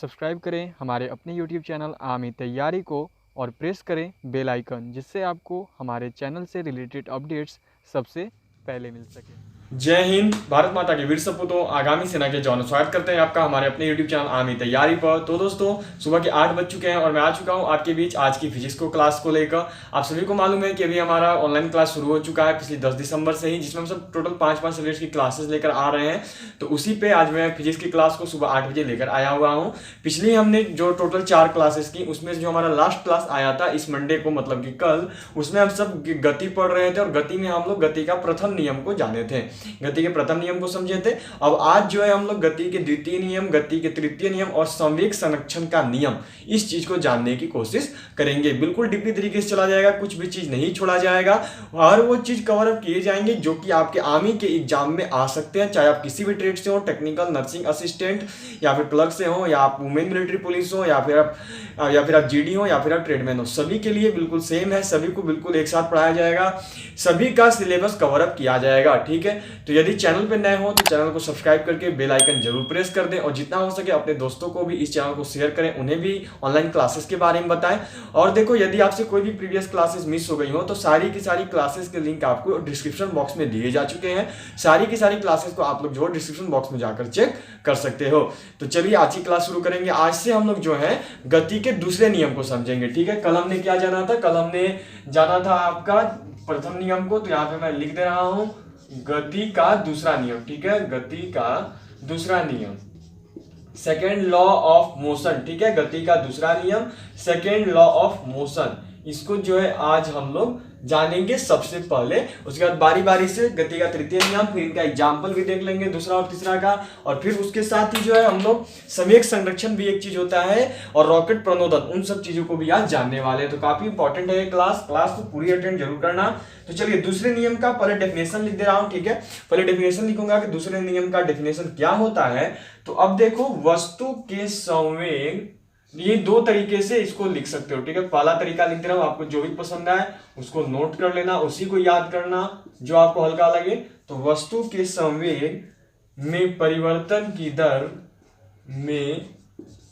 Subscribe करें हमारे अपने यूट्यूब चैनल आमी तैयारी को और प्रेस करें बेल आइकन, जिससे आपको हमारे चैनल से रिलेटेड अपडेट्स सबसे पहले मिल सके। जय हिंद। भारत माता के वीर सपूतों, आगामी सेना के जवानों, स्वागत करते हैं आपका हमारे अपने YouTube चैनल आर्मी तैयारी पर। तो दोस्तों, सुबह के 8 बज चुके हैं और मैं आ चुका हूं आपके बीच आज की फिजिक्स को क्लास को लेकर। आप सभी को मालूम है कि अभी हमारा ऑनलाइन क्लास शुरू हो चुका है पिछली 10 दिसंबर से ही, जिसमें हम सब टोटल 5-5 सब्जेक्ट्स की क्लासेस लेकर आ रहे हैं। तो उसी पे आज मैं फिजिक्स की क्लास को सुबह 8 बजे लेकर आया हुआ हूँ। पिछली हमने जो टोटल 4 क्लासेस की, उसमें जो हमारा लास्ट क्लास आया था इस मंडे को, मतलब कि कल, उसमें हम सब गति पढ़ रहे थे और गति में हम लोग गति का प्रथम नियम को जाने थे, गति के प्रथम नियम को समझे थे। अब आज जो है हम लोग गति के द्वितीय नियम, गति के तृतीय नियम और संवेग संरक्षण का नियम, इस चीज को जानने की कोशिश करेंगे। बिल्कुल डीपली तरीके से चला जाएगा, कुछ भी चीज नहीं छोड़ा जाएगा, हर वो चीज कवर अप किए जाएंगे जो कि आपके आर्मी के एग्जाम में आ सकते हैं। चाहे आप किसी भी ट्रेड से हो, टेक्निकल, नर्सिंग असिस्टेंट, या फिर क्लर्क से हो, या आप वुमेन मिलिट्री पुलिस हो, या फिर आप जीडी हो, या फिर आप ट्रेडमैन हो, सभी के लिए बिल्कुल सेम है। सभी को बिल्कुल एक साथ पढ़ाया जाएगा, सभी का सिलेबस कवर अप किया जाएगा। ठीक है, तो यदि चैनल पे नए हो तो चैनल को सब्सक्राइब करके बेल आइकन जरूर प्रेस कर दें और जितना हो सके अपने दोस्तों को भी इस चैनल को शेयर करें, उन्हें भी ऑनलाइन क्लासेस के बारे में बताएं। और देखो, यदि आपसे कोई भी प्रीवियस क्लासेस मिस हो गई हो तो सारी की सारी क्लासेस के लिंक आपको डिस्क्रिप्शन बॉक्स में दिए जा चुके हैं। सारी की सारी क्लासेस को आप लोग जो डिस्क्रिप्शन बॉक्स में जाकर चेक कर सकते हो। तो चलिए आज की क्लास शुरू करेंगे। आज से हम लोग जो है गति के दूसरे नियम को समझेंगे। ठीक है, कल हमने क्या जाना था? कल हमने जाना था आपका प्रथम नियम को, तो यहाँ पे मैं लिख दे रहा हूं गति का दूसरा नियम। ठीक है, गति का दूसरा नियम, सेकेंड लॉ ऑफ मोशन। ठीक है, गति का दूसरा नियम, सेकेंड लॉ ऑफ मोशन, इसको जो है आज हम लोग जानेंगे सबसे पहले। उसके बाद बारी बारी से गति का तृतीय नियम, फिर इनका एग्जाम्पल भी देख लेंगे दूसरा और तीसरा का, और फिर उसके साथ ही जो है हम लोग संवेग संरक्षण भी एक चीज होता है और रॉकेट प्रणोदन, उन सब चीजों को भी आज जानने वाले हैं। तो काफी इंपॉर्टेंट है ये क्लास को पूरी अटेंड जरूर करना। तो चलिए दूसरे नियम का पहले डेफिनेशन लिख दे रहा हूं। ठीक है, पहले डेफिनेशन लिखूंगा कि दूसरे नियम का डेफिनेशन क्या होता है। तो अब देखो, वस्तु के संवेग, ये दो तरीके से इसको लिख सकते हो। ठीक है, पहला तरीका लिख दे रहा हूं, आपको जो भी पसंद आए उसको नोट कर लेना, उसी को याद करना जो आपको हल्का लगे। तो वस्तु के संवेग में परिवर्तन की दर में,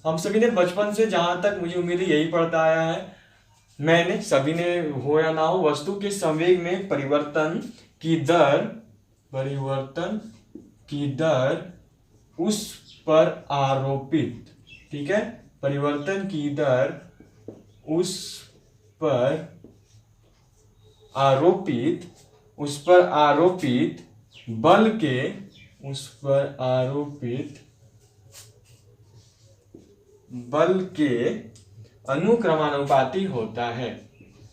हम सभी ने बचपन से, जहां तक मुझे उम्मीद है यही पढ़ता आया है, मैंने, सभी ने हो या ना हो, वस्तु के संवेग में परिवर्तन की दर उस पर आरोपित, ठीक है, परिवर्तन की दर उस पर आरोपित बल के, अनुक्रमानुपाती होता है।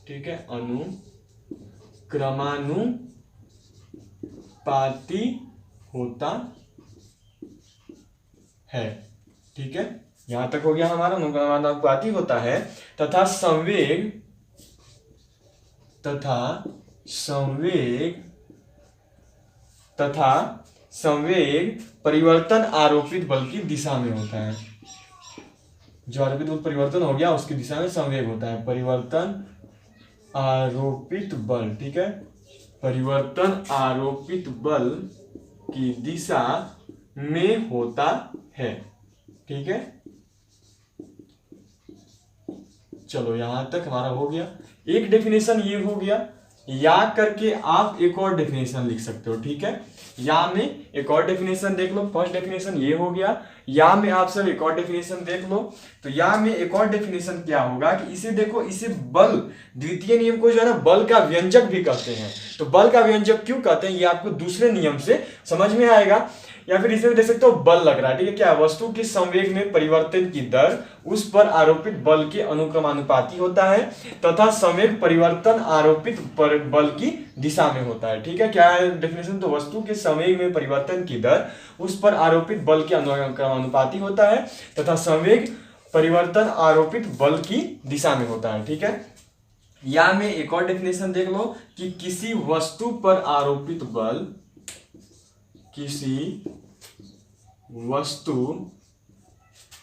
ठीक है, अनुक्रमानुपाती होता है। ठीक है, यहां तक हो गया हमारा, अनुक्रमानुपाती होता है, तथा संवेग परिवर्तन आरोपित बल की दिशा में होता है। जो आरोपित बल परिवर्तन हो गया उसकी दिशा में संवेग होता है, परिवर्तन आरोपित बल। ठीक है, परिवर्तन आरोपित बल की दिशा में होता है। ठीक है, चलो यहां तक हमारा हो गया। एक डेफिनेशन ये हो गया, या करके आप एक और डेफिनेशन लिख सकते हो। ठीक है, या में एक और डेफिनेशन देख लो। फर्स्ट डेफिनेशन ये हो गया, या में आप सब एक और डेफिनेशन देख लो। तो या में एक और डेफिनेशन क्या होगा कि इसे देखो, इसे बल, द्वितीय नियम को जो है ना बल का व्यंजक भी कहते हैं। तो बल का व्यंजक क्यों कहते हैं ये आपको दूसरे नियम से समझ में आएगा। या फिर इसे भी देख सकते हो, बल लग रहा है। ठीक है, क्या वस्तु के संवेग में परिवर्तन की दर उस पर आरोपित बल के अनुक्रमानुपाती होता है, तथा संवेग परिवर्तन आरोपित बल की दिशा में होता है। ठीक है, क्या है डेफिनेशन? तो वस्तु के संवेग में परिवर्तन की दर उस पर आरोपित बल के अनुक्रमानुपाती होता है, तथा संवेग परिवर्तन आरोपित बल की दिशा में होता है। ठीक है, या में एक और डेफिनेशन देख लो कि किसी वस्तु पर आरोपित बल, किसी वस्तु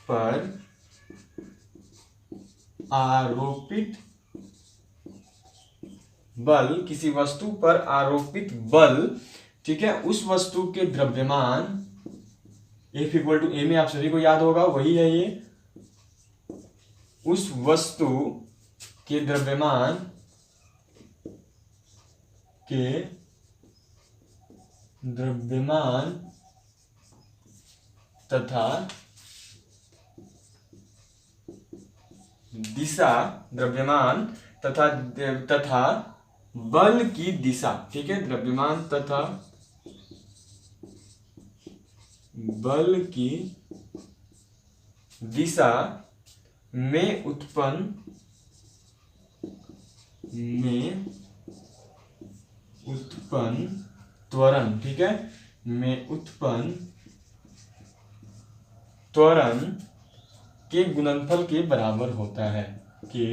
पर आरोपित बल, किसी वस्तु पर आरोपित बल, ठीक है, उस वस्तु के द्रव्यमान F = a में आप सभी को याद होगा, वही है ये, उस वस्तु के द्रव्यमान तथा दिशा, द्रव्यमान तथा बल की दिशा, ठीक है, द्रव्यमान तथा बल की दिशा में उत्पन्न त्वरण, ठीक है, में उत्पन्न त्वरण के गुणनफल के बराबर होता है, के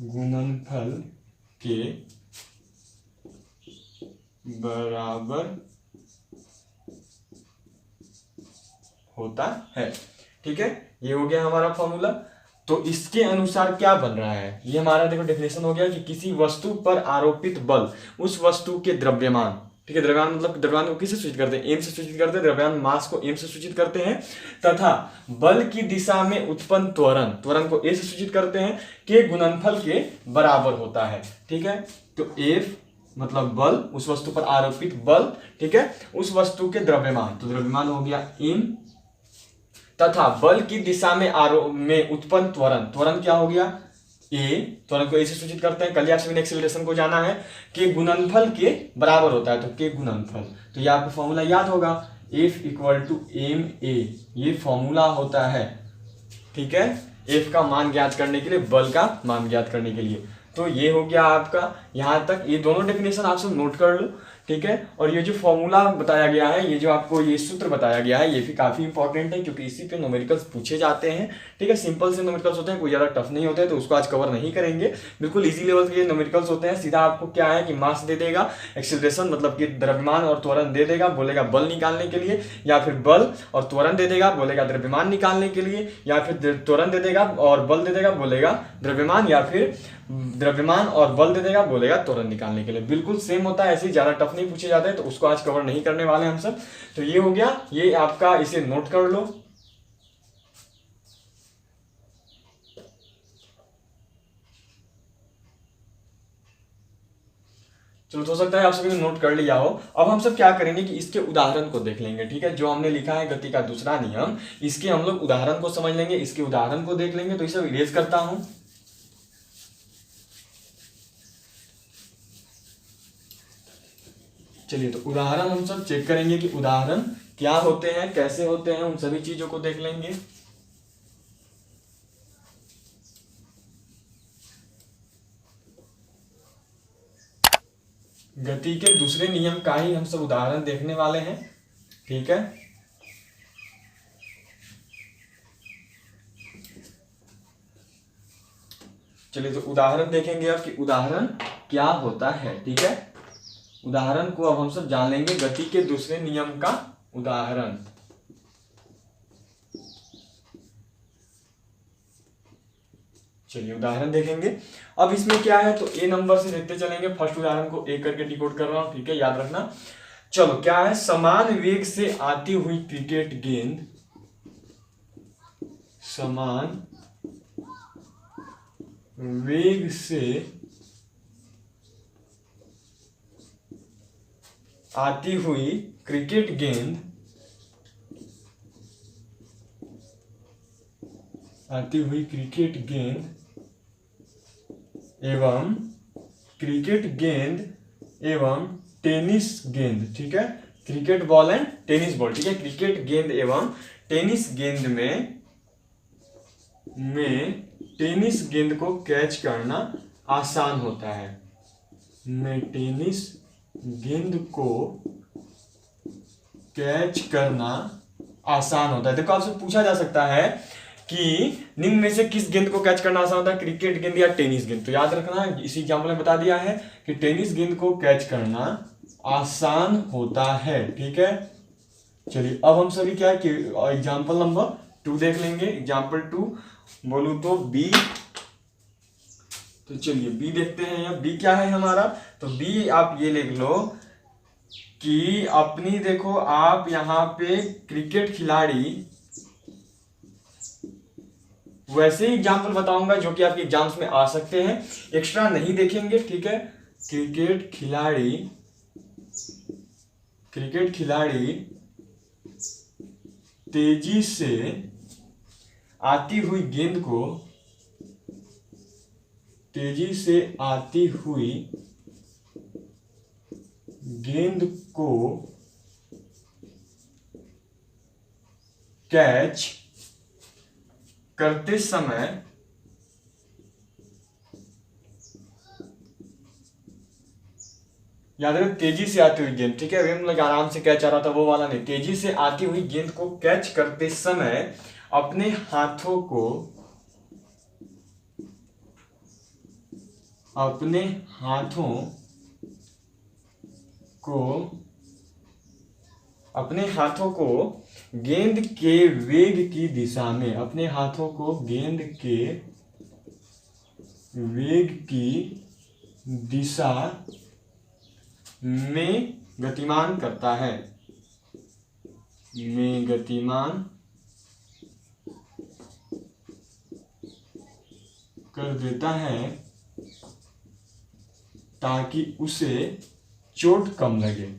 गुणनफल के बराबर होता है, ठीक है। ये हो गया हमारा फॉर्मूला। तो इसके अनुसार क्या बन रहा है, ये हमारा देखो डेफिनेशन हो गया कि किसी वस्तु पर आरोपित बल उस वस्तु के द्रव्यमान, ठीक है, द्रव्यमान मतलब द्रव्यमान को किससे सूचित करते हैं, एम से सूचित करते हैं, द्रव्यमान मास को एम से सूचित करते हैं, तथा बल की दिशा में उत्पन्न त्वरण को ए से सूचित करते हैं, के गुणनफल के बराबर होता है, ठीक है। तो एफ मतलब बल, उस वस्तु पर आरोपित बल, ठीक है, उस वस्तु के द्रव्यमान, तो द्रव्यमान हो गया एम, तथा बल की दिशा में उत्पन्न त्वरण क्या हो गया ए, त्वरण को ए से सूचित करते हैं, कल आपसे मैंने एक्सेलरेशन को जाना है, के गुणनफल के बराबर होता है, तो के गुणनफल, तो ये आपको फॉर्मूला याद होगा, F = ma, ये फॉर्मूला होता है, ठीक है, F का मान ज्ञात करने के लिए, बल का मान ज्ञात करने के लिए। तो ये हो गया आपका, यहां तक ये दोनों डेफिनेशन आप सब नोट कर लो, ठीक है। और ये जो फॉर्मूला बताया गया है, ये जो आपको ये सूत्र बताया गया है, ये भी काफी इंपॉर्टेंट है, क्योंकि इसी पे न्यूमेरिकल्स पूछे जाते हैं, ठीक है। सिंपल से न्यूमेरिकल्स होते हैं, कोई ज्यादा टफ नहीं होते हैं, तो उसको आज कवर नहीं करेंगे, बिल्कुल इजी लेवल के न्यूमेरिकल्स होते हैं। सीधा आपको क्या है कि मास दे देगा, एक्सेलरेशन मतलब कि द्रव्यमान और त्वरण दे देगा, बोलेगा बल निकालने के लिए, या फिर बल और त्वरण दे देगा, बोलेगा द्रव्यमान निकालने के लिए, या फिर त्वरण दे देगा और बल दे देगा, बोलेगा द्रव्यमान, या फिर द्रव्यमान और बल दे देगा, बोलेगा त्वरण निकालने के लिए। बिल्कुल सेम होता है, ऐसे ही ज्यादा टफ नहीं पूछे जाते हैं, तो उसको आज कवर नहीं करने वाले हम सब। तो ये हो गया, ये आपका, इसे नोट कर लो। चलो, हो सकता है आप सभी ने नोट कर लिया हो। अब हम सब क्या करेंगे कि इसके उदाहरण को देख लेंगे, ठीक है। जो हमने लिखा है गति का दूसरा नियम, इसके हम लोग उदाहरण को समझ लेंगे, इसके उदाहरण को देख लेंगे। तो इसे इरेज करता हूं। चलिए, तो उदाहरण हम सब चेक करेंगे कि उदाहरण क्या होते हैं, कैसे होते हैं, उन सभी चीजों को देख लेंगे। गति के दूसरे नियम का ही हम सब उदाहरण देखने वाले हैं, ठीक है। चलिए, तो उदाहरण देखेंगे अब कि उदाहरण क्या होता है, ठीक है। उदाहरण को अब हम सब जान लेंगे, गति के दूसरे नियम का उदाहरण। चलिए, उदाहरण देखेंगे। अब इसमें क्या है, तो ए नंबर से देखते चलेंगे। फर्स्ट उदाहरण को ए करके डिकोड कर रहा हूं, ठीक है, याद रखना। चलो, क्या है, समान वेग से आती हुई क्रिकेट गेंद, समान वेग से आती हुई क्रिकेट गेंद, एवं क्रिकेट गेंद एवं टेनिस गेंद, ठीक है, cricket ball and tennis ball, ठीक है, क्रिकेट गेंद एवं टेनिस गेंद में टेनिस गेंद को कैच करना आसान होता है, में टेनिस गेंद को कैच करना आसान होता है। देखो, आपसे पूछा जा सकता है कि निम्न में से किस गेंद को कैच करना आसान होता है, क्रिकेट गेंद या टेनिस गेंद। तो याद रखना, इसी एग्जाम्पल में बता दिया है कि टेनिस गेंद को कैच करना आसान होता है, ठीक है। चलिए, अब हम सभी क्या है कि एग्जाम्पल नंबर 2 देख लेंगे। एग्जाम्पल 2 बोलूं तो बी। तो चलिए, बी देखते हैं। यहाँ बी क्या है हमारा, तो बी आप ये लिख लो कि अपनी, देखो आप यहाँ पे क्रिकेट खिलाड़ी वैसे ही एग्जाम्पल बताऊंगा जो कि आपके एग्जाम्स में आ सकते हैं, एक्स्ट्रा नहीं देखेंगे, ठीक है। क्रिकेट खिलाड़ी तेजी से आती हुई गेंद को कैच करते समय याद रखो तेजी से आती हुई गेंद, ठीक है। अभी हम लोग आराम से कैच आ रहा था वो वाला नहीं, तेजी से आती हुई गेंद को कैच करते समय अपने हाथों को गेंद के वेग की दिशा में, अपने हाथों को गेंद के वेग की दिशा में गतिमान करता है, कर देता है ताकि उसे चोट कम लगे।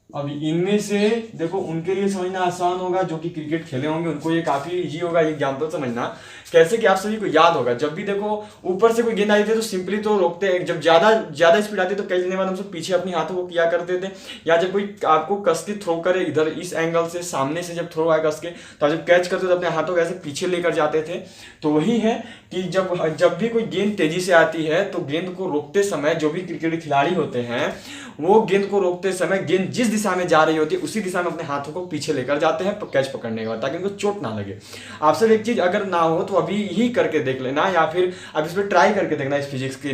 अब इनमें से देखो उनके लिए समझना आसान होगा जो कि क्रिकेट खेले होंगे, उनको ये काफी इजी होगा एग्जाम्पल समझना कैसे कि आप सभी को याद होगा। जब भी देखो ऊपर से कोई गेंद आई थी तो सिंपली तो रोकते हैं, जब ज्यादा स्पीड आती है तो कैच लेने वाले हम सब पीछे अपने हाथों को किया करते थे, या जब कोई आपको कस के थ्रो करे इधर इस एंगल से सामने से जब थ्रो आए कस के तो जब कैच करते तो अपने हाथों को ऐसे पीछे लेकर जाते थे। तो वही है कि जब भी कोई गेंद तेजी से आती है तो गेंद को रोकते समय जो भी क्रिकेट खिलाड़ी होते हैं वो गेंद को रोकते समय गेंद जिस दिशा में जा रही होती है उसी दिशा में अपने हाथों को पीछे लेकर जाते हैं कैच पकड़ने के बाद, ताकि उनको चोट ना लगे। आप सब एक चीज अगर ना हो तो अभी ही करके देख लेना, या फिर आप इस पर ट्राई करके देखना इस फिजिक्स के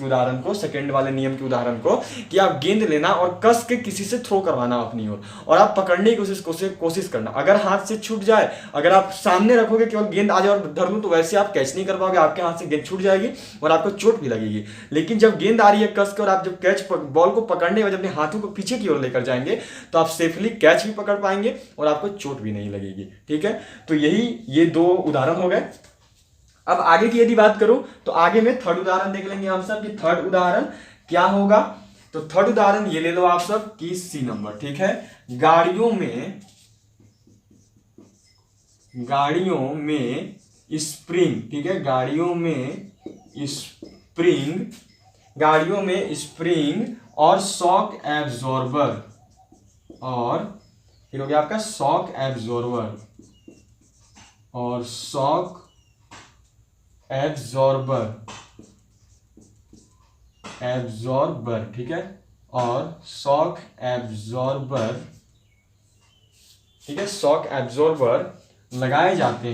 उदाहरण को, सेकंड वाले नियम के उदाहरण को, कि आप गेंद लेना और कस के किसी से थ्रो करवाना अपनी ओर, और आप पकड़ने की कोशिश करना। अगर हाथ से छूट जाए, अगर आप सामने रखोगे केवल गेंद आ जाए और धर लूं तो वैसे आप कैच नहीं कर पाओगे, आपके हाथ से गेंद छूट जाएगी और आपको चोट भी लगेगी। लेकिन जब गेंद आ रही है कस के और आप जब बॉल को पकड़ने में अपने हाथों को पीछे की ओर लेकर जाएंगे तो आप सेफली कैच भी पकड़ पाएंगे और आपको चोट भी नहीं लगेगी, ठीक है। तो ये दो उदाहरण हो गए। अब आगे की यदि बात करूं तो आगे में थर्ड उदाहरण देख लेंगे हम सब कि थर्ड उदाहरण क्या होगा। तो थर्ड उदाहरण ये ले लो आप सब कि सी नंबर, ठीक है। गाड़ियों में स्प्रिंग, ठीक है, गाड़ियों में स्प्रिंग और शॉक एब्जॉर्बर, और फिर हो गया आपका शॉक एब्जॉर्बर, ठीक है, और शॉक एब्जॉर्बर लगाए जाते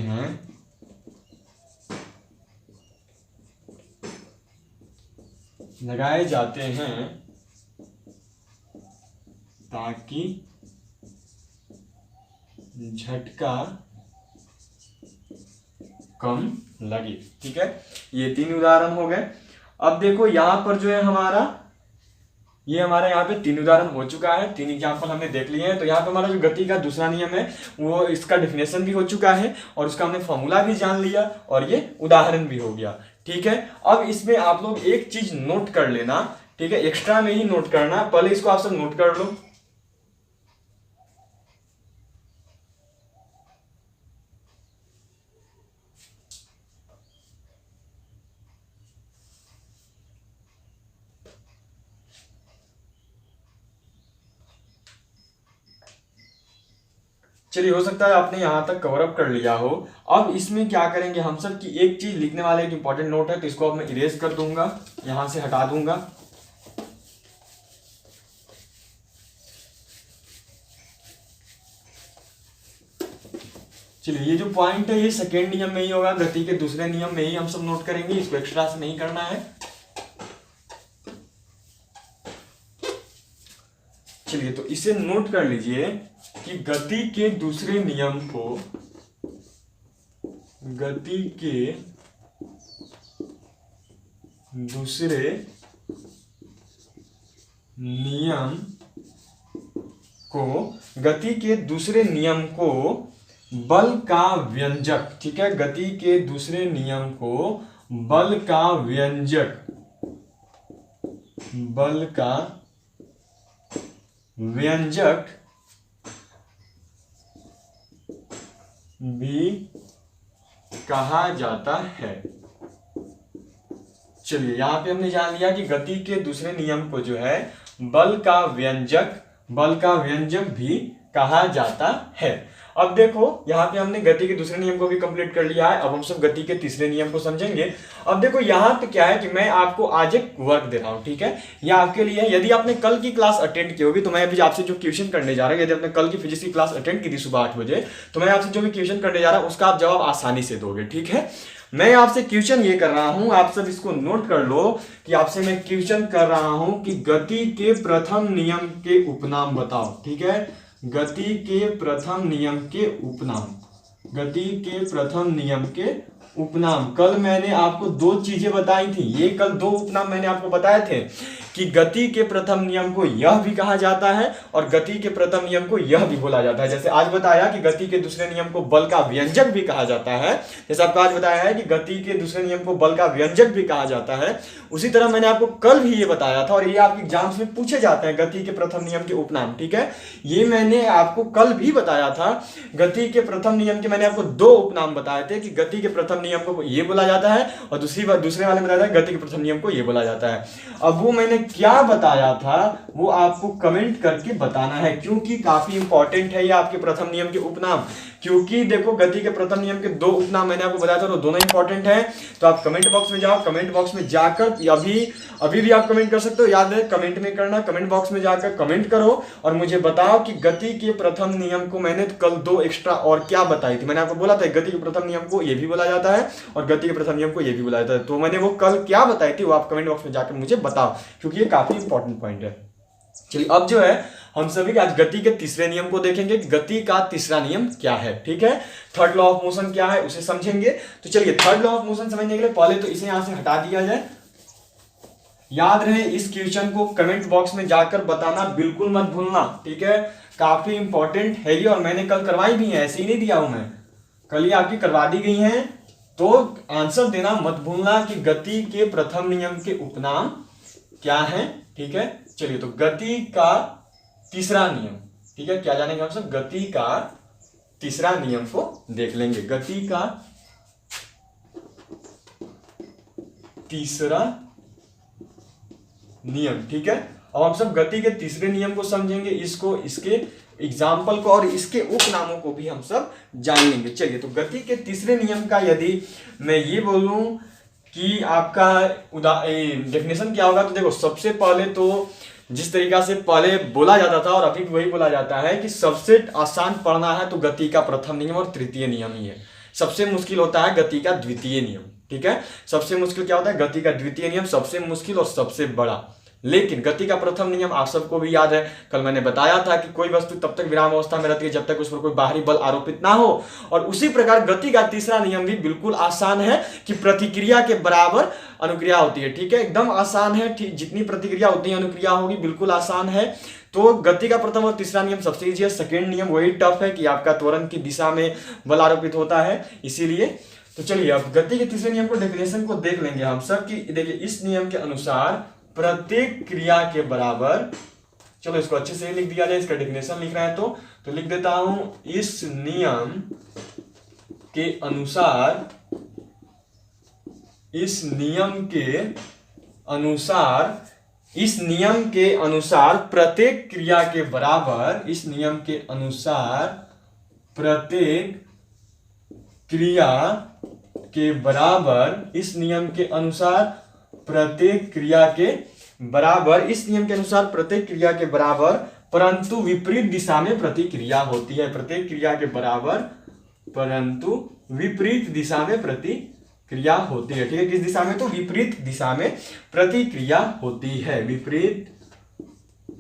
हैं ताकि झटका कम लगे, ठीक है। ये 3 उदाहरण हो गए। अब देखो यहां पर जो है हमारा यहाँ पे 3 उदाहरण हो चुका है, 3 एग्जाम्पल हमने देख लिए हैं। तो यहाँ पे हमारा जो गति का दूसरा नियम है वो इसका डेफिनेशन भी हो चुका है और उसका हमने फॉर्मूला भी जान लिया और ये उदाहरण भी हो गया, ठीक है। अब इसमें आप लोग एक चीज नोट कर लेना, ठीक है, एक्स्ट्रा में ही नोट करना, पहले इसको आप सब नोट कर लो। चलिए हो सकता है आपने यहां तक कवर अप कर लिया हो। अब इसमें क्या करेंगे हम सब कि एक चीज लिखने वाले एक इंपॉर्टेंट नोट है, तो इसको अब मैं इरेज कर दूंगा, यहां से हटा दूंगा। चलिए ये जो पॉइंट है ये सेकेंड नियम में ही होगा, गति के दूसरे नियम में ही हम सब नोट करेंगे, इसको एक्स्ट्रा से नहीं करना है। चलिए तो इसे नोट कर लीजिए कि गति के दूसरे नियम को बल का व्यंजक, ठीक है, गति के दूसरे नियम को बल का व्यंजक, बल का व्यंजक भी कहा जाता है। चलिए यहां पे हमने जान लिया कि गति के दूसरे नियम को जो है बल का व्यंजक भी कहा जाता है। अब देखो यहाँ पे हमने गति के दूसरे नियम को भी कंप्लीट कर लिया है। अब हम सब गति के तीसरे नियम को समझेंगे। अब देखो यहाँ पे क्या है कि मैं आपको आज एक वर्क दे रहा हूँ, ठीक है, यह आपके लिए। यदि आपने कल की क्लास अटेंड की होगी तो मैं अभी आपसे जो क्वेश्चन करने जा रहा हूँ, यदि आपने कल की फिजिक्स की क्लास अटेंड की थी सुबह 8 बजे, तो मैं आपसे जो भी क्वेश्चन करने जा रहा हूँ उसका आप जवाब आसानी से दोगे, ठीक है। मैं आपसे क्वेश्चन ये कर रहा हूं, आप सब इसको नोट कर लो कि आपसे मैं क्वेश्चन कर रहा हूं कि गति के प्रथम नियम के उपनाम बताओ, ठीक है। गति के प्रथम नियम के उपनाम, गति के प्रथम नियम के उपनाम। कल मैंने आपको दो चीजें बताई थी, ये कल दो उपनाम मैंने आपको बताए थे कि गति के प्रथम नियम को यह भी कहा जाता है और गति के प्रथम नियम को यह भी बोला जाता है। जैसे आज बताया कि गति के दूसरे नियम को बल का व्यंजक भी कहा जाता है, जैसे आपको आज बताया है कि गति के दूसरे नियम को बल का व्यंजक भी कहा जाता है, उसी तरह मैंने आपको कल भी ये बताया था और ये आपके एग्जाम्स में पूछे जाते हैं, गति के प्रथम नियम के उपनाम, ठीक है। ये मैंने आपको कल भी बताया था। गति के प्रथम नियम के मैंने आपको दो उपनाम बताए थे कि गति के प्रथम नियम को ये बोला जाता है और दूसरे वाले में बताया था गति के प्रथम नियम को ये बोला जाता है। अब वो मैंने क्या बताया था वो आपको कमेंट करके बताना है, क्योंकि काफी इंपॉर्टेंट है ये आपके प्रथम नियम के उपनाम। क्योंकि देखो गति के प्रथम नियम के दो उपनाम मैंने आपको बताया था, वो दोनों इंपॉर्टेंट है। तो आप कमेंट बॉक्स में जाओ, कमेंट बॉक्स में जाकर अभी भी आप कमेंट कर सकते हो, याद है कमेंट में करना, कमेंट बॉक्स में जाकर कमेंट करो और मुझे बताओ कि गति के प्रथम नियम को मैंने कल दो एक्स्ट्रा और क्या बताई थी। मैंने आपको बोला था गति के प्रथम नियम को ये भी बोला जाता है और गति के प्रथम नियम को ये भी बोला जाता है, तो मैंने वो कल क्या बताई थी वो आप कमेंट बॉक्स में जाकर मुझे बताओ, क्योंकि ये काफी इंपॉर्टेंट पॉइंट है। चलिए अब जो है हम सभी आज गति के तीसरे नियम को देखेंगे कि गति का तीसरा नियम क्या है, ठीक है। थर्ड लॉ ऑफ मोशन क्या है उसे समझेंगे। तो चलिए थर्ड लॉ ऑफ मोशन समझने के लिए पहले तो इसे यहां से हटा दिया जाए। याद रहे इस क्वेश्चन को कमेंट बॉक्स में जाकर बताना बिल्कुल मत भूलना, ठीक है, काफी इंपॉर्टेंट है ये और मैंने कल करवाई भी है, ऐसे ही नहीं दिया हूं मैं, कल ही आपकी करवा दी गई है। तो आंसर देना मत भूलना कि गति के प्रथम नियम के उपनाम क्या है, ठीक है। चलिए तो गति का तीसरा नियम, ठीक है, क्या जानेंगे हम सब, गति का तीसरा नियम को देख लेंगे। गति का तीसरा नियम, ठीक है। अब हम सब गति के तीसरे नियम को समझेंगे, इसको, इसके एग्जाम्पल को और इसके उपनामों को भी हम सब जान लेंगे। चलिए तो गति के तीसरे नियम का यदि मैं ये बोलूं कि आपका डेफिनेशन क्या होगा, तो देखो सबसे पहले तो जिस तरीका से पहले बोला जाता था और अभी वही बोला जाता है कि सबसे आसान पढ़ना है तो गति का प्रथम नियम और तृतीय नियम ही है। सबसे मुश्किल होता है गति का द्वितीय नियम, ठीक है। सबसे मुश्किल क्या होता है, गति का द्वितीय नियम सबसे मुश्किल और सबसे बड़ा। लेकिन गति का प्रथम नियम आप सबको भी याद है, कल मैंने बताया था कि कोई वस्तु तब तक विराम अवस्था में रहती है जब तक उस पर कोई बाहरी बल आरोपित ना हो। और उसी प्रकार गति का तीसरा नियम भी बिल्कुल आसान है कि प्रतिक्रिया के बराबर अनुक्रिया होती है, ठीक है, एकदम आसान है। जितनी प्रतिक्रिया उतनी अनुक्रिया होगी, बिल्कुल आसान है। तो गति का प्रथम और तीसरा नियम सबसे इजी है। सेकेंड नियम वही टफ है कि आपका त्वरण की दिशा में बल आरोपित होता है, इसीलिए। तो चलिए अब गति के तीसरे नियम को डेफिनेशन को देख लेंगे हम सब कि देखिए इस नियम के अनुसार प्रत्येक क्रिया के बराबर, चलो इसको अच्छे से लिख दिया जाए, इसका डेफिनेशन लिख रहा है तो लिख देता हूं, इस नियम के अनुसार, इस नियम के अनुसार प्रत्येक क्रिया के बराबर, इस नियम के अनुसार प्रत्येक क्रिया के बराबर, इस नियम के अनुसार प्रत्येक क्रिया के बराबर, इस नियम के अनुसार प्रत्येक क्रिया के बराबर परंतु विपरीत दिशा में प्रतिक्रिया होती है। प्रत्येक क्रिया के बराबर परंतु विपरीत दिशा में प्रतिक्रिया होती है, ठीक है। किस दिशा में, तो विपरीत दिशा में प्रतिक्रिया होती है। विपरीत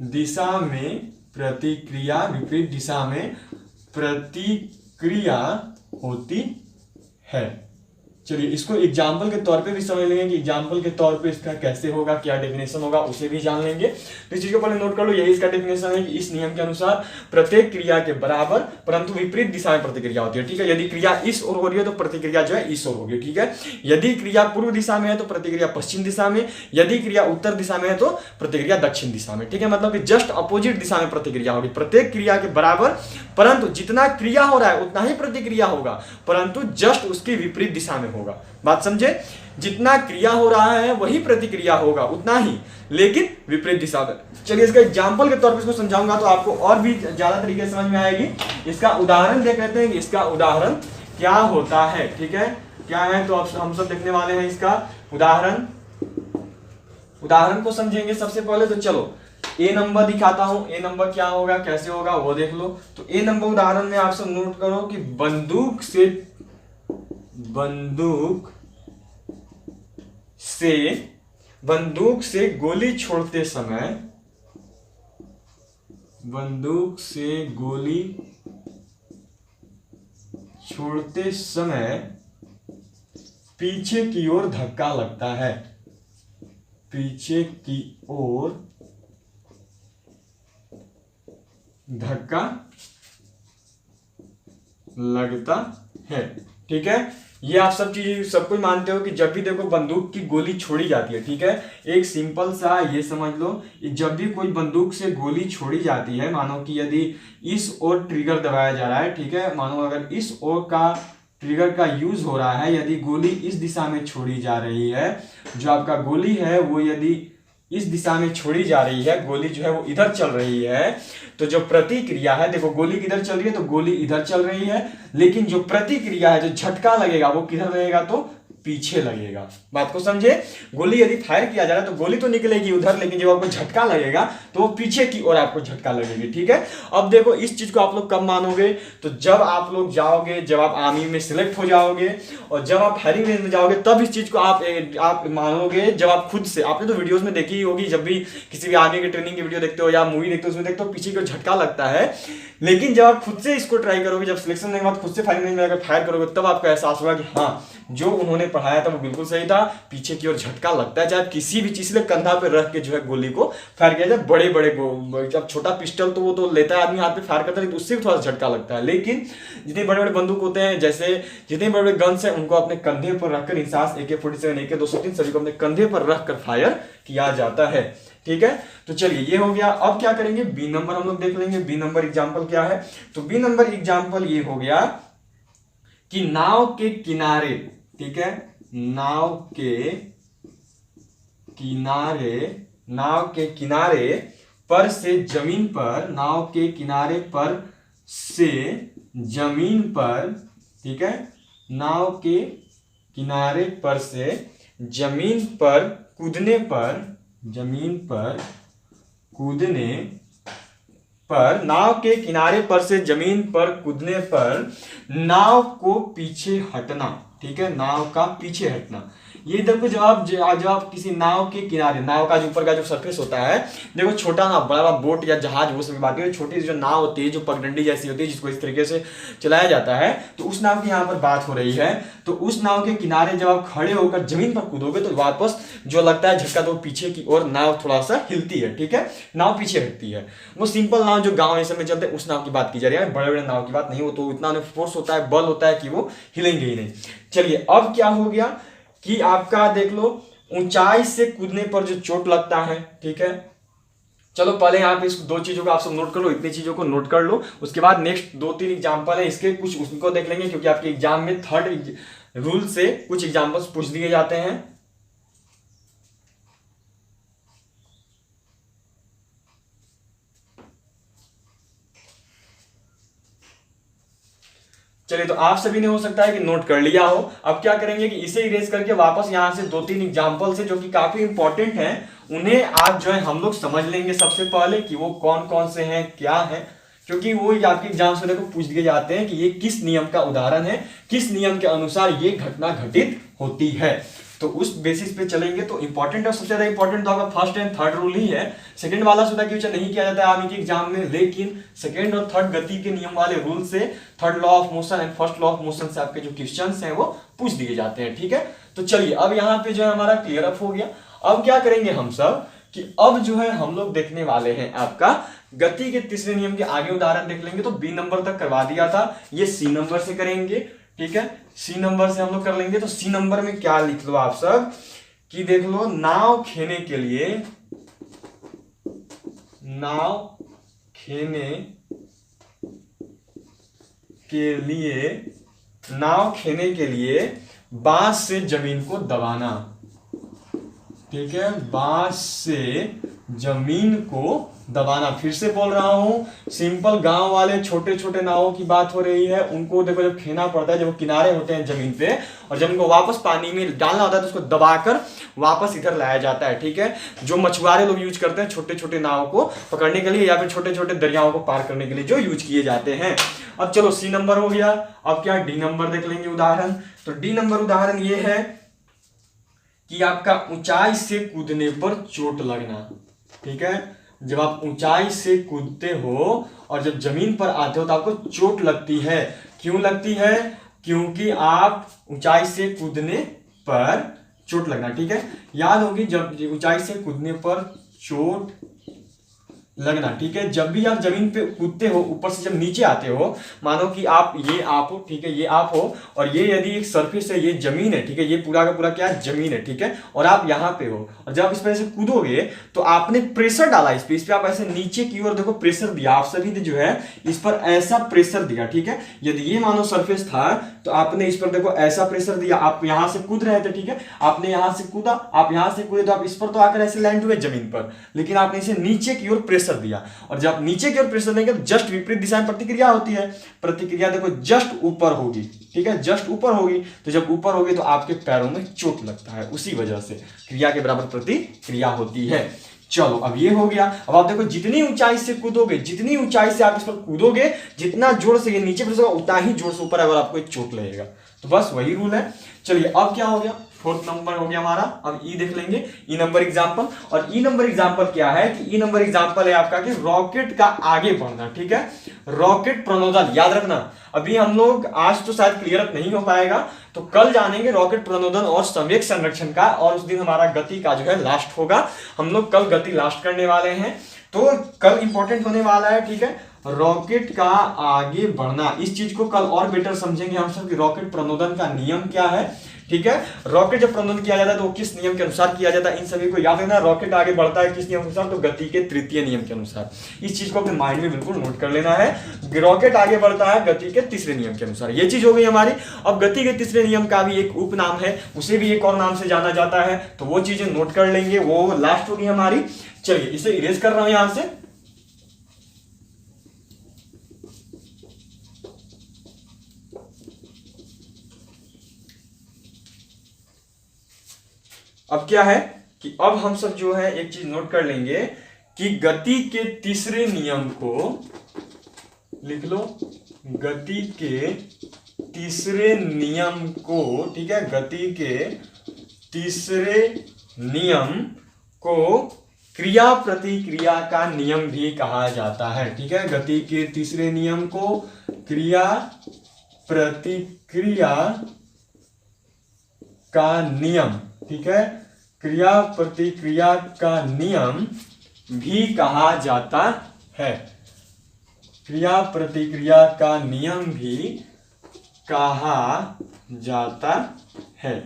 दिशा में प्रतिक्रिया, विपरीत दिशा में प्रतिक्रिया होती है, चलिए इसको एग्जाम्पल के तौर पे भी समझ लेंगे कि एग्जाम्पल के तौर पे इसका कैसे होगा, क्या डेफिनेशन होगा, उसे भी जान लेंगे। तो इस चीज को पहले नोट कर लो, यही इसका डेफिनेशन है कि इस नियम के अनुसार प्रत्येक क्रिया के बराबर परंतु विपरीत दिशा में प्रतिक्रिया होती है। ठीक है, यदि क्रिया इस ओर हो रही है तो प्रतिक्रिया जो है इस ओर होगी। ठीक है, यदि क्रिया पूर्व दिशा में है तो प्रतिक्रिया पश्चिम दिशा में, यदि क्रिया उत्तर दिशा में है तो प्रतिक्रिया दक्षिण दिशा में। ठीक है, मतलब कि जस्ट अपोजिट दिशा में प्रतिक्रिया होगी। प्रत्येक क्रिया के बराबर परंतु जितना क्रिया हो रहा है उतना ही प्रतिक्रिया होगा, परंतु जस्ट उसकी विपरीत दिशा में होगा। बात समझे, जितना क्रिया हो रहा है वही प्रतिक्रिया होगा, उतना ही, लेकिन विपरीत दिशा में। चलिए इसका एग्जांपल के तौर पर इसको समझाऊंगा तो आपको और भी ज्यादा तरीके से समझ में आएगी। इसका उदाहरण देख लेते हैं कि इसका उदाहरण क्या होता है। ठीक है, क्या है तो हम सब देखने वाले हैं इसका उदाहरण को समझेंगे सबसे पहले। तो चलो ए नंबर दिखाता हूं, ए नंबर क्या होगा, कैसे होगा वो देख लो। तो ए नंबर उदाहरण में आप सब नोट करो कि बंदूक से गोली छोड़ते समय पीछे की ओर धक्का लगता है, पीछे की ओर धक्का लगता है। ठीक है, ये आप सब चीज सब कोई मानते हो कि जब भी देखो बंदूक की गोली छोड़ी जाती है, ठीक है, एक सिंपल सा ये समझ लो, जब भी कोई बंदूक से गोली छोड़ी जाती है, मानो कि यदि इस ओर ट्रिगर दबाया जा रहा है, ठीक है, मानो अगर इस ओर का ट्रिगर का यूज हो रहा है, यदि गोली इस दिशा में छोड़ी जा रही है, जो आपका गोली है वो यदि इस दिशा में छोड़ी जा रही है, गोली जो है वो इधर चल रही है, तो जो प्रतिक्रिया है, देखो गोली किधर चल रही है तो गोली इधर चल रही है, लेकिन जो प्रतिक्रिया है, जो झटका लगेगा वो किधर लगेगा तो पीछे लगेगा। बात को समझे, गोली यदि फायर किया जा रहा है तो गोली तो निकलेगी उधर, लेकिन जब आपको झटका लगेगा तो वो पीछे की ओर आपको झटका लगेगी। ठीक है, अब देखो इस चीज को आप लोग कब मानोगे, तो जब आप लोग जाओगे, जब आप आर्मी में सिलेक्ट हो जाओगे और जब आप फायरिंग रेंज में जाओगे, तब इस चीज को आप मानोगे। जब आप खुद से, आपने तो वीडियोस में देखी ही होगी, जब भी किसी भी आर्मी की ट्रेनिंग की वीडियो देखते हो या मूवी देखते हो, उसमें देखते हो पीछे को झटका लगता है, लेकिन जब आप खुद से इसको ट्राई करोगे, जब सिलेक्शन होने के बाद खुद से फायरिंग रेंज में जाकर फायर करोगे, तब आपको एहसास होगा कि हाँ, जो उन्होंने पढ़ाया था वो बिल्कुल सही था, पीछे की ओर झटका लगता है। चाहे किसी भी चीज से कंधा पे रख के जो है गोली को फायर किया जाए, बड़े बड़े जब छोटा पिस्टल तो वो तो लेता है आदमी हाथ पे फायर करता है, तो उससे भी थोड़ा सा झटका लगता है, लेकिन जितने बड़े बड़े बंदूक होते हैं, जैसे जितने बड़े बड़े गन्स हैं, उनको अपने कंधे पर रखकर, इंसास AK-47 AK-203 सभी को अपने कंधे पर रखकर फायर किया जाता है। ठीक है, तो चलिए ये हो गया। अब क्या करेंगे, बी नंबर हम लोग देख लेंगे। बी नंबर एग्जांपल क्या है, तो बी नंबर एग्जांपल ये हो गया कि नाव के किनारे, ठीक है, नाव के किनारे पर से जमीन पर, नाव के किनारे पर से जमीन पर, ठीक है, नाव के किनारे पर से जमीन पर कूदने पर, जमीन पर कूदने पर, नाव के किनारे पर से जमीन पर कूदने पर नाव को पीछे हटना। ठीक है, नाव का पीछे हटना। ये देखो जब आप किसी नाव के किनारे, नाव का जो ऊपर का जो सरफेस होता है, देखो छोटा ना बड़ा बोट या जहाज वो सब बात है, छोटी जो नाव होती है जो पगडंडी जैसी होती है जिसको इस तरीके से चलाया जाता है, तो उस नाव की यहाँ पर बात हो रही है। तो उस नाव के किनारे जब आप खड़े होकर जमीन पर कूदोगे तो वापस जो लगता है झटका, तो पीछे की ओर नाव थोड़ा सा हिलती है। ठीक है, नाव पीछे हटती है। वो सिंपल नाव जो गाँव ऐसे में चलते हैं उस नाव की बात की जा रही है, बड़े बड़े नाव की बात नहीं। वो तो इतना फोर्स होता है, बल होता है कि वो हिलेंगे ही नहीं। चलिए अब क्या हो गया कि आपका देख लो, ऊंचाई से कूदने पर जो चोट लगता है। ठीक है, चलो पहले यहाँ पे इस दो चीजों को आप सब नोट कर लो, इतनी चीजों को नोट कर लो। उसके बाद नेक्स्ट 2-3 एग्जांपल है इसके, कुछ उसको देख लेंगे, क्योंकि आपके एग्जाम में थर्ड रूल से कुछ एग्जांपल्स पूछ दिए जाते हैं। चलिए, तो आप सभी ने हो सकता है कि नोट कर लिया हो। अब क्या करेंगे कि इसे इरेज करके वापस यहां से 2-3 एग्जांपल से जो कि काफी इंपॉर्टेंट हैं, उन्हें आज जो है हम लोग समझ लेंगे सबसे पहले कि वो कौन कौन से हैं, क्या है, क्योंकि वो आपके एग्जाम से देखो पूछ दिए जाते हैं कि ये किस नियम का उदाहरण है, किस नियम के अनुसार ये घटना घटित होती है। तो उस बेसिस पे चलेंगे। तो इंपॉर्टेंट और सबसे ज्यादा इंपॉर्टेंट तो आपका फर्स्ट एंड थर्ड रूल ही है। सेकंड वाला सुधा क्वेश्चन नहीं किया जाता है आर्मी के एग्जाम में, लेकिन सेकंड और थर्ड गति के नियम वाले रूल से, third law of motion and first law of motion से आपके जो क्वेश्चंस हैं वो पूछ दिए जाते हैं। ठीक है, तो चलिए अब यहाँ पे जो है हमारा क्लियर अप हो गया। अब क्या करेंगे हम सब कि अब जो है हम लोग देखने वाले हैं आपका गति के तीसरे नियम के आगे उदाहरण देख लेंगे। तो बी नंबर तक करवा दिया था, ये सी नंबर से करेंगे। ठीक है, सी नंबर से हम लोग कर लेंगे। तो सी नंबर में क्या लिख लो आप सब कि देख लो, नाव खेने के लिए, नाव खेने के लिए, नाव खेने के लिए बांस से जमीन को दबाना। ठीक है, बांस से जमीन को दबाना। फिर से बोल रहा हूं, सिंपल गांव वाले छोटे छोटे नावों की बात हो रही है। उनको देखो जब खेना पड़ता है, जब वो किनारे होते हैं जमीन पे और जब उनको वापस पानी में डालना होता है तो उसको दबाकर वापस इधर लाया जाता है। ठीक है, जो मछुआरे लोग यूज करते हैं छोटे छोटे नावों को पकड़ने के लिए या फिर छोटे छोटे दरियाओं को पार करने के लिए जो यूज किए जाते हैं। अब चलो सी नंबर हो गया। अब क्या डी नंबर देख लेंगे उदाहरण। तो डी नंबर उदाहरण ये है कि आपका ऊंचाई से कूदने पर चोट लगना। ठीक है, जब आप ऊंचाई से कूदते हो और जब जमीन पर आते हो तो आपको चोट लगती है। क्यों लगती है? क्योंकि आप ऊंचाई से कूदने पर चोट लगना। ठीक है, याद होगी जब ऊंचाई से कूदने पर चोट लगना। ठीक है, जब भी आप जमीन पे कूदते हो, ऊपर से जब नीचे आते हो, मानो कि आप ये आप हो, ठीक है, ये आप हो और ये यदि एक सरफेस है, ये जमीन है। ठीक है, ये पूरा का पूरा क्या है? जमीन है। ठीक है, और आप यहाँ पे हो और जब इस पर से कूदोगे तो आपने प्रेशर डाला इस पे आप ऐसे नीचे की ओर देखो प्रेशर दिया। आप सभी ने जो है इस पर ऐसा प्रेशर दिया। ठीक है, यदि ये मानो सरफेस था तो आपने इस पर देखो ऐसा प्रेशर दिया। आप यहां से कूद रहे थे। ठीक है, आपने यहां से कूदा, आप यहां से कूदे तो आप इस पर तो आकर ऐसे लैंड हुए जमीन पर, लेकिन आपने इसे नीचे की ओर प्रेशर दिया। और जब नीचे की ओर प्रेशर देंगे तो जस्ट विपरीत दिशा में प्रतिक्रिया होती है। प्रतिक्रिया देखो जस्ट ऊपर होगी। ठीक है, जस्ट ऊपर होगी। तो जब ऊपर होगी तो आपके पैरों में चोट लगता है, उसी वजह से क्रिया के बराबर प्रतिक्रिया होती है। चलो अब ये हो गया। अब आप देखो जितनी ऊंचाई से कूदोगे, जितनी ऊंचाई से आप इस पर कूदोगे, जितना जोर से ये नीचे प्रेस होगा उतना ही जोर से ऊपर अगर आपको चोट लगेगा। तो बस वही रूल है। चलिए अब क्या हो गया, फोर्थ नंबर हो गया हमारा। अब ई देख लेंगे, ई नंबर एग्जांपल। और ई नंबर एग्जांपल क्या है कि ई नंबर एग्जांपल है आपका कि रॉकेट का आगे बढ़ना। ठीक है, रॉकेट प्रणोदन याद रखना। अभी हम लोग आज तो शायद क्लियर अप नहीं हो पाएगा, तो कल जानेंगे रॉकेट प्रणोदन और संवेग संरक्षण का, और उस दिन हमारा गति का जो है लास्ट होगा। हम लोग कल गति लास्ट करने वाले हैं, तो कल इंपॉर्टेंट होने वाला है। ठीक है, रॉकेट का आगे बढ़ना, इस चीज को कल और बेटर समझेंगे हम सब कि रॉकेट प्रणोदन का नियम क्या है। ठीक है, रॉकेट जब प्रणोदन किया जाता है तो किस नियम के अनुसार किया जाता है, इन सभी को याद रखना। रॉकेट आगे बढ़ता है किस नियम के अनुसार? तो गति के तृतीय नियम के अनुसार। इस चीज को अपने माइंड में बिल्कुल नोट कर लेना है। रॉकेट आगे बढ़ता है गति के तीसरे नियम के अनुसार। ये चीज हो गई हमारी। अब गति के तीसरे नियम का भी एक उपनाम है, उसे भी एक और नाम से जाना जाता है, तो वो चीजें नोट कर लेंगे, वो लास्ट होगी हमारी। चलिए इसे इरेज कर रहा हूं यहां से। अब क्या है कि अब हम सब जो है एक चीज नोट कर लेंगे कि गति के तीसरे नियम को लिख लो। गति के तीसरे नियम को, ठीक है, गति के तीसरे नियम को क्रिया प्रतिक्रिया का नियम भी कहा जाता है। ठीक है, गति के तीसरे नियम को क्रिया प्रतिक्रिया का नियम, ठीक है, क्रिया प्रतिक्रिया का नियम भी कहा जाता है। क्रिया प्रतिक्रिया का नियम भी कहा जाता है।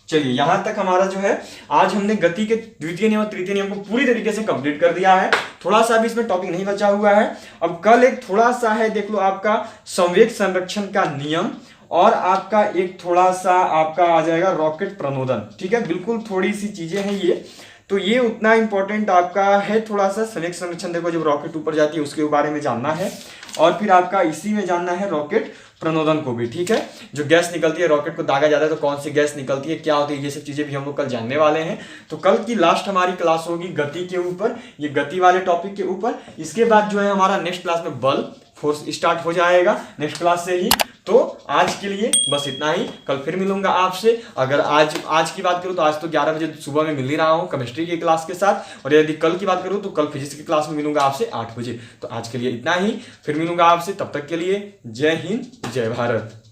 चलिए यहां तक हमारा जो है आज हमने गति के द्वितीय नियम और तृतीय नियम को पूरी तरीके से कंप्लीट कर दिया है। थोड़ा सा भी इसमें टॉपिक नहीं बचा हुआ है। अब कल एक थोड़ा सा है, देख लो, आपका संवेग संरक्षण का नियम, और आपका एक थोड़ा सा आपका आ जाएगा रॉकेट प्रणोदन। ठीक है, बिल्कुल थोड़ी सी चीजें हैं ये, तो ये उतना इंपॉर्टेंट आपका है थोड़ा सा। संवेग संरक्षण देखो जब रॉकेट ऊपर जाती है उसके बारे में जानना है, और फिर आपका इसी में जानना है रॉकेट प्रणोदन को भी। ठीक है, जो गैस निकलती है, रॉकेट को दागा जाता है तो कौन सी गैस निकलती है, क्या होती है, ये सब चीजें भी हम लोग कल जानने वाले हैं। तो कल की लास्ट हमारी क्लास होगी गति के ऊपर, ये गति वाले टॉपिक के ऊपर। इसके बाद जो है हमारा नेक्स्ट क्लास में बल, फोर्स स्टार्ट हो जाएगा नेक्स्ट क्लास से ही। तो आज के लिए बस इतना ही, कल फिर मिलूंगा आपसे। अगर आज की बात करूँ तो आज तो 11 बजे सुबह में मिल ही रहा हूँ केमिस्ट्री की क्लास के साथ, और यदि कल की बात करूँ तो कल फिजिक्स की क्लास में मिलूंगा आपसे 8 बजे। तो आज के लिए इतना ही, फिर मिलूंगा आपसे, तब तक के लिए जय हिंद जय भारत।